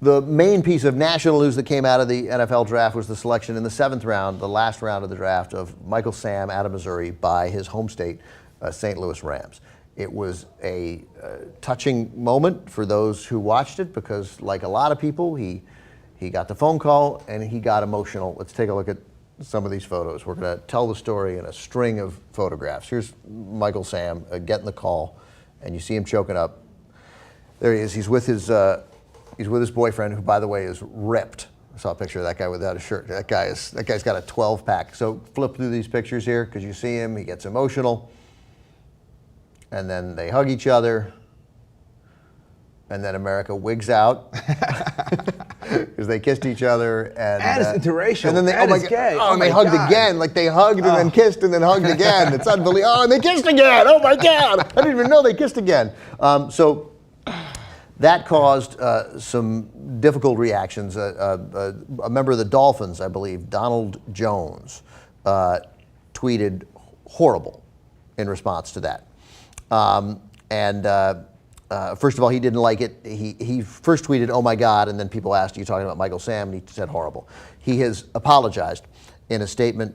The main piece of national news that came out of the NFL draft was the selection in the 7th round, the last round of the draft, of Michael Sam out of Missouri by his home state, St. Louis Rams. It was a touching moment for those who watched it because, like a lot of people, he got the phone call and he got emotional. Let's take a look at some of these photos. We're going to tell the story in a string of photographs. Here's Michael Sam getting the call, and you see him choking up. There he is. He's with his boyfriend, who, by the way, is ripped. I saw a picture of that guy without a shirt. That guy's got a 12-pack. So flip through these pictures here because you see him. He gets emotional. And then they hug each other. And then America wigs out because they kissed each other. And it's interracial. And then they, gay. And they hugged again. Like they hugged and then kissed and then hugged again. It's unbelievable. Oh, and they kissed again. Oh, my God. I didn't even know they kissed again. So that caused some difficult reactions. A member of the Dolphins, I believe, Donald Jones, tweeted horrible in response to that. First of all, he didn't like it. He first tweeted, "Oh my God," and then people asked, "Are you talking about Michael Sam?" And he said, "Horrible." He has apologized in a statement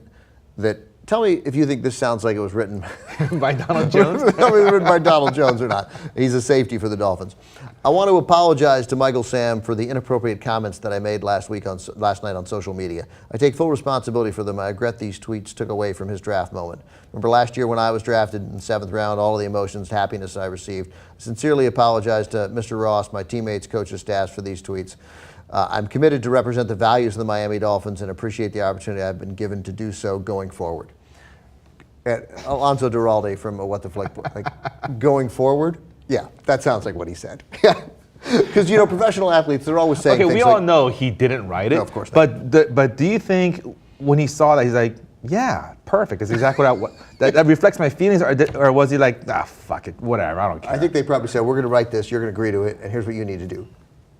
that, tell me if you think this sounds like it was written by Donald Jones. Tell me if it was written by Donald Jones or not. He's a safety for the Dolphins. I want to apologize to Michael Sam for the inappropriate comments that I made last night on social media. I take full responsibility for them. I regret these tweets took away from his draft moment. Remember last year when I was drafted in the 7th round, all of the emotions, happiness I received. I sincerely apologize to Mr. Ross, my teammates, coaches, staff for these tweets. I'm committed to represent the values of the Miami Dolphins and appreciate the opportunity I've been given to do so going forward. Alonzo Duralde from What the Flick, like, going forward? Yeah, that sounds like what he said. Because, you know, professional athletes, they're always saying okay, things we all like, know he didn't write it. No, of course not. But do you think when he saw that, he's like, yeah, perfect. That's exactly what that reflects my feelings, or was he like, fuck it, whatever, I don't care. I think they probably said, we're going to write this, you're going to agree to it, and here's what you need to do.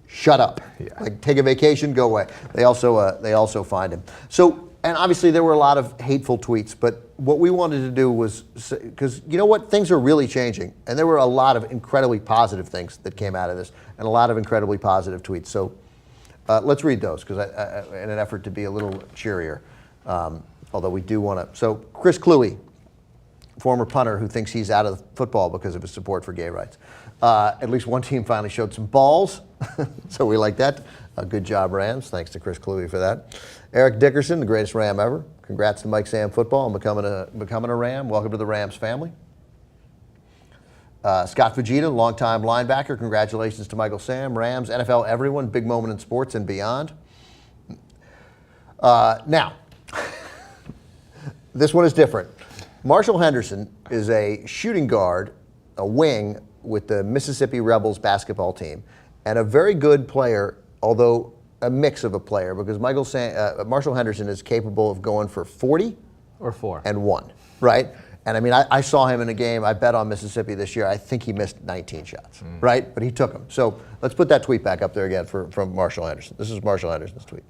Shut up. Yeah. Like, take a vacation, go away. They also fined him. So, and obviously there were a lot of hateful tweets, but what we wanted to do was, because you know what, things are really changing, and there were a lot of incredibly positive things that came out of this, and a lot of incredibly positive tweets. So let's read those, because in an effort to be a little cheerier, although we do want to. So Chris Kluwe, former punter who thinks he's out of football because of his support for gay rights. At least one team finally showed some balls, so we like that. Good job, Rams. Thanks to Chris Kluwe for that. Eric Dickerson, the greatest Ram ever. Congrats to Mike Sam Football on becoming a Ram. Welcome to the Rams family. Scott Fujita, longtime linebacker. Congratulations to Michael Sam, Rams, NFL, everyone. Big moment in sports and beyond. Now, this one is different. Marshall Henderson is a shooting guard, a wing with the Mississippi Rebels basketball team, and a very good player, although a mix of a player, because Marshall Henderson is capable of going for 40 or 4 and 1, right? And I mean, I saw him in a game. I bet on Mississippi this year. I think he missed 19 shots, right? But he took them. So let's put that tweet back up there again from Marshall Henderson. This is Marshall Henderson's tweet.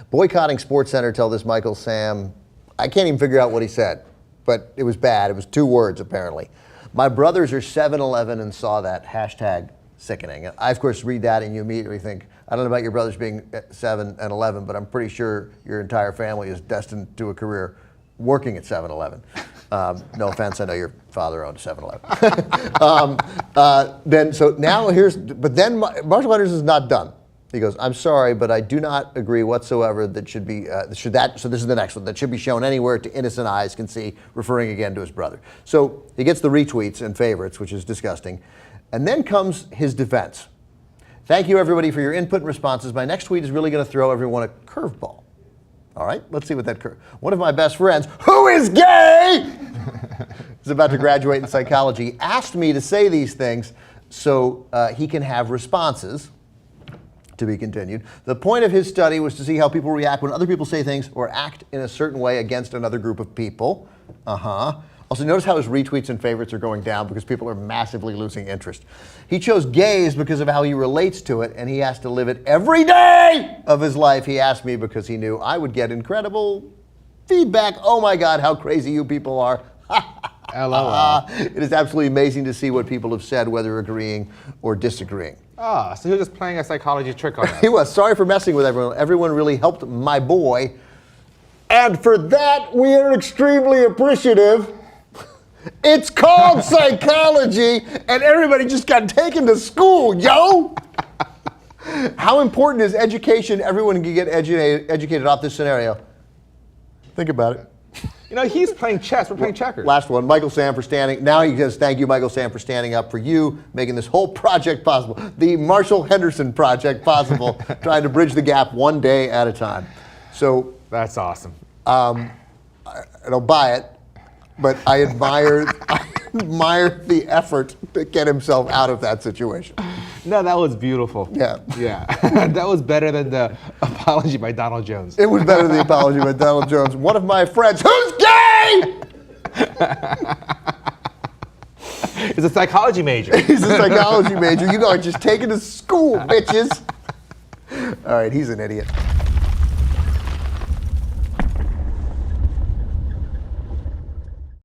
Boycotting SportsCenter tell this Michael Sam, I can't even figure out what he said, but it was bad. It was 2 words, apparently. My brothers are 7-11 and saw that. Hashtag sickening. I, of course, read that and you immediately think, I don't know about your brothers being 7 and 11, but I'm pretty sure your entire family is destined to a career working at 7-Eleven. No offense, I know your father owned 7-Eleven. But then Marshall Henderson is not done. He goes, I'm sorry, but I do not agree whatsoever that should be, so this is the next one, that should be shown anywhere to innocent eyes can see, referring again to his brother. So he gets the retweets and favorites, which is disgusting. And then comes his defense. Thank you, everybody, for your input and responses. My next tweet is really going to throw everyone a curveball. All right, let's see what that one of my best friends, who is gay, is about to graduate in psychology, asked me to say these things so he can have responses. To be continued. The point of his study was to see how people react when other people say things or act in a certain way against another group of people. Also, notice how his retweets and favorites are going down because people are massively losing interest. He chose gays because of how he relates to it, and he has to live it every day of his life. He asked me because he knew I would get incredible feedback. Oh my God, how crazy you people are. LOL. It is absolutely amazing to see what people have said, whether agreeing or disagreeing. Ah, so he was just playing a psychology trick on us. He was. Sorry for messing with everyone. Everyone really helped my boy. And for that, we are extremely appreciative. It's called psychology, and everybody just got taken to school, yo! How important is education? Everyone can get educated off this scenario. Think about it. You know, he's playing chess. We're playing checkers. Last one, Michael Sam for standing. Now he says, thank you, Michael Sam, for standing up for you, making this whole project possible. The Marshall Henderson project possible, trying to bridge the gap one day at a time. So That's awesome. I don't buy it, but I admire the effort to get himself out of that situation. No, that was beautiful. Yeah. Yeah. That was better than the apology by Donald Jones. It was better than the apology by Donald Jones. One of my friends, who's gay? He's a psychology major. He's a psychology major. You guys are just taking to school, bitches. All right, he's an idiot.